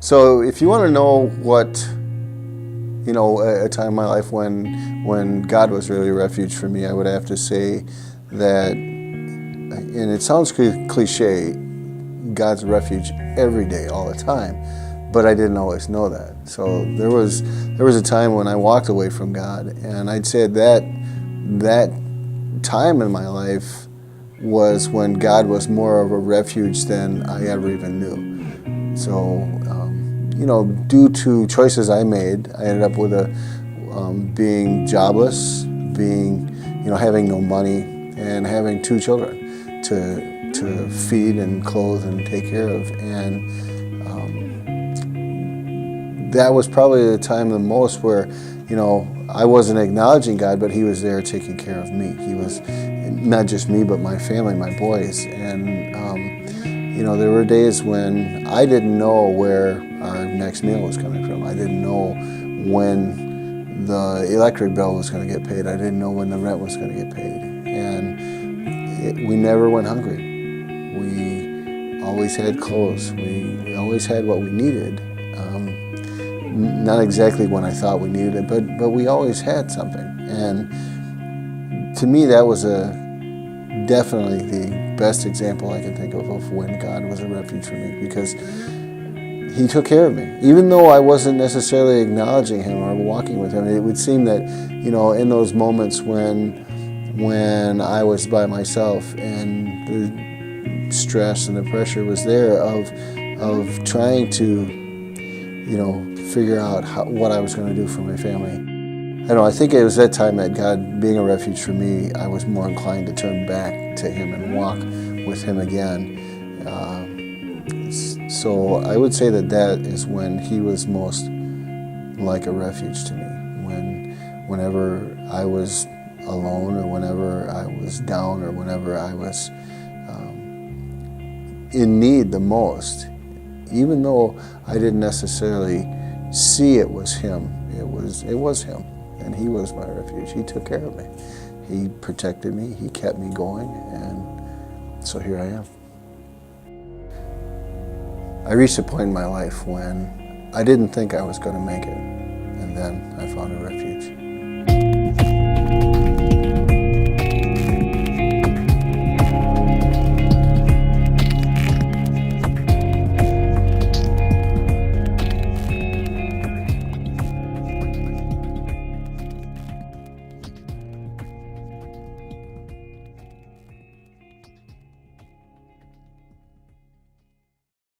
So if you want to know what, a time in my life when God was really a refuge for me, I would have to say that, and it sounds cliche, God's a refuge every day, all the time, but I didn't always know that. So there was a time when I walked away from God, and I'd say that time in my life was when God was more of a refuge than I ever even knew. So, due to choices I made, I ended up with being jobless, having no money, and having 2 children to feed and clothe and take care of. And that was probably the time the most where, I wasn't acknowledging God, but He was there taking care of me. He was not just me, but my family, my boys. And there were days when I didn't know where our next meal was coming from. I didn't know when the electric bill was going to get paid. I didn't know when the rent was going to get paid. And we never went hungry. We always had clothes. We always had what we needed. Not exactly when I thought we needed it, but we always had something. And to me, that was definitely the best example I can think of when God was a refuge for me, because He took care of me. Even though I wasn't necessarily acknowledging Him or walking with Him, it would seem that, in those moments when I was by myself and the stress and the pressure was there of trying to, figure out what I was going to do for my family. I think it was that time that God being a refuge for me, I was more inclined to turn back to Him and walk with Him again. So I would say that is when He was most like a refuge to me. Whenever I was alone, or whenever I was down, or whenever I was in need the most, even though I didn't necessarily see it was Him, it was Him. And He was my refuge. He took care of me. He protected me. He kept me going. And so here I am. I reached a point in my life when I didn't think I was going to make it. And then I found a refuge.